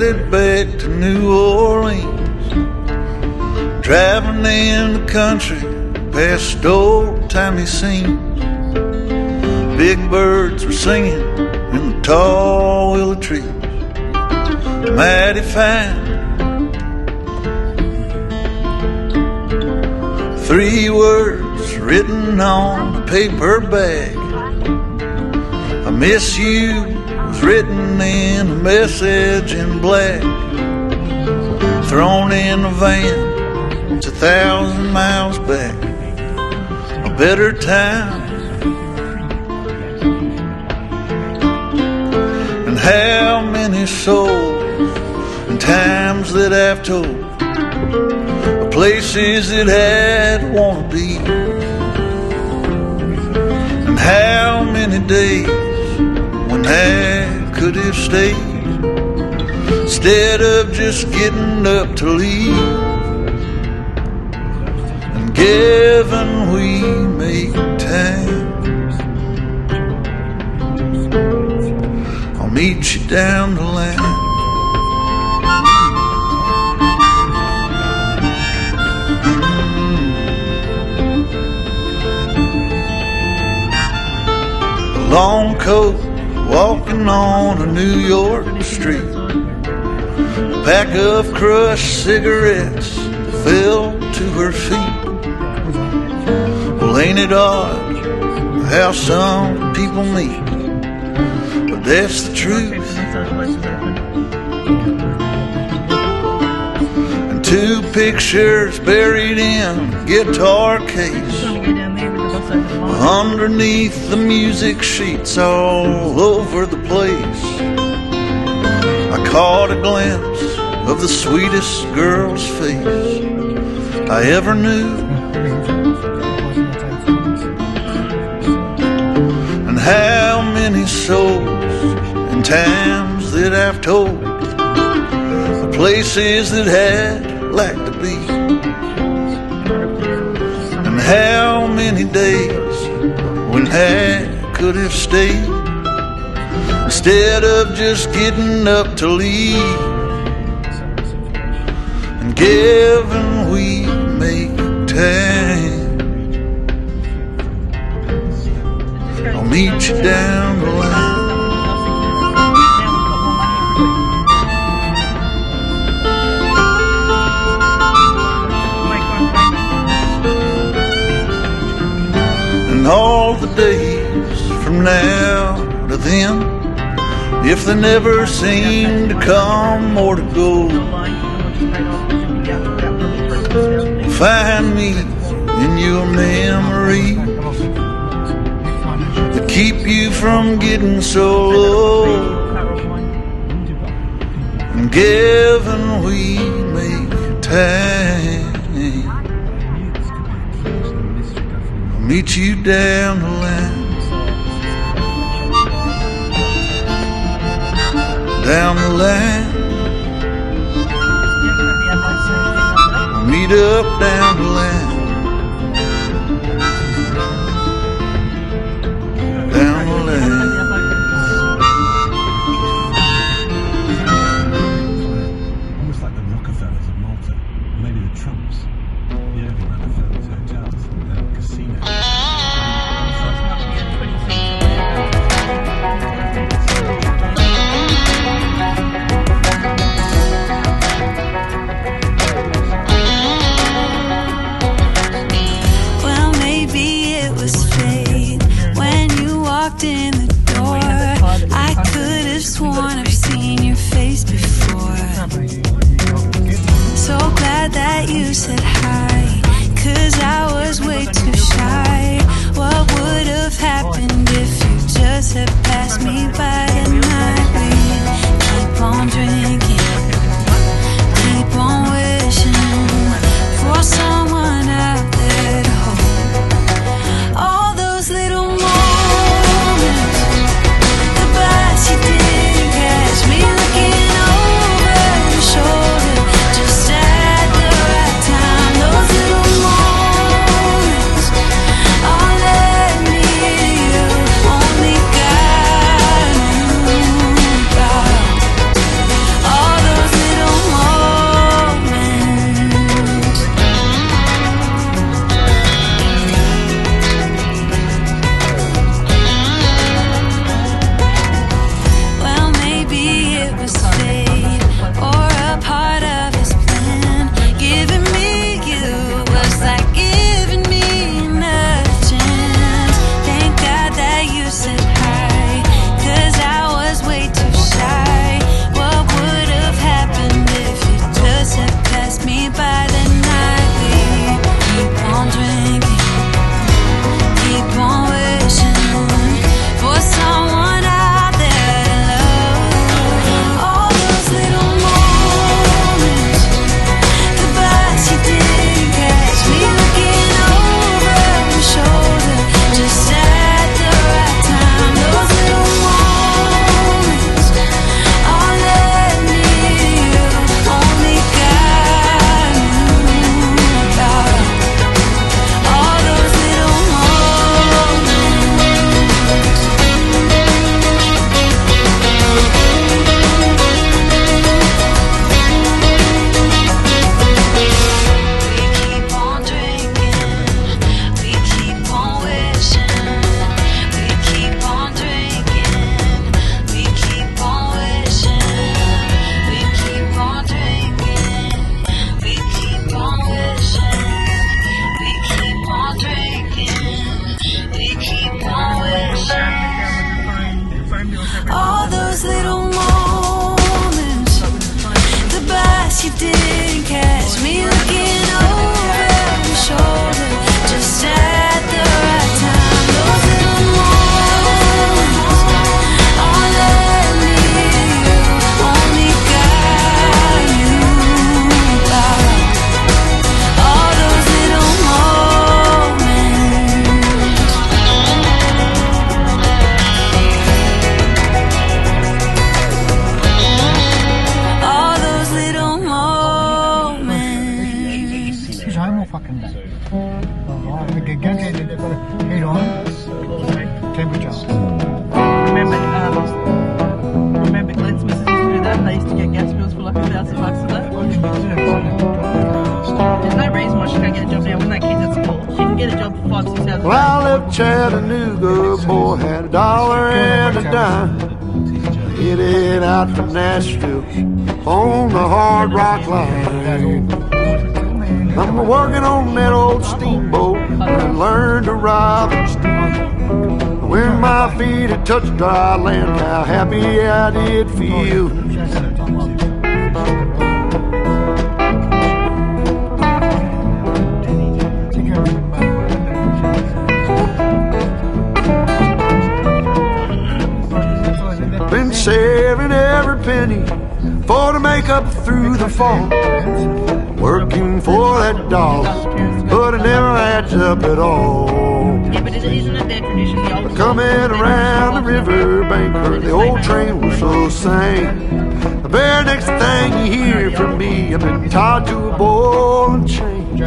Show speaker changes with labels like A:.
A: headed back to New Orleans, driving in the country past old-timey scenes. Big birds were singing in the tall willow trees, mighty fine. 3 words written on a paper bag, I miss you, was written in a message in black. Thrown in a van, it's 1,000 miles back, a better time. And how many souls and times that I've told, places that I'd wanna be, and how many days when I could have stayed instead of just getting up to leave. And given we make time, I'll meet you down the line. Long coat, walking on a New York street, a pack of crushed cigarettes fell to her feet. Well, ain't it odd how some people meet, but that's the truth. And 2 pictures buried in a guitar case, underneath the music sheets all over the place. I caught a glimpse of the sweetest girl's face I ever knew. And how many souls and times that I've told, the places that I'd like to be, and how many days when I could have stayed instead of just getting up to leave. And given we make time, I'll meet you down the line. All the days from now to then, if they never seem to come or to go, find me in your memories that keep you from getting so low. And given we make time, meet you down the line, down the line. We'll meet up down the line, down the line.
B: Almost like the Rockefellers of Malta, maybe the Trumps, the early Rockefellers hotels, the casino.
C: Well, maybe it was fate when you walked in the door. I could have sworn I've seen your face before. So glad that you said hi, 'cause I was way too shy. What would have happened if you just had passed me by? And we keep on drinking, keep on wishing for someone out there to hold. All those little moments, the bites you didn't catch, me looking over your shoulder just at the right time. Those little moments
D: fucking day. We get guaranteed that they've got to heat on, temperature.
E: Remember Glenn's missus used to do that? They used to get gas bills for like $1,000 a day. There's no reason why she can't get a job now when that kid's at school. She can get a job for $5,000-6,000.
A: Well, I left Chattanooga, boy, had $1 and a dime. Headed out from Nashville on the Hard Rock Line. I'm working on that old steamboat and learned to rob and steal. When my feet had touched dry land, how happy I did feel. Been saving every penny for to make up through the fall. Working for that dollar, but it never adds up at all.
E: Yeah, but isn't it their tradition? The old
A: Coming around the riverbank, where the old train whistle sang. The very next thing you hear from me, I've been tied to a ball and chain.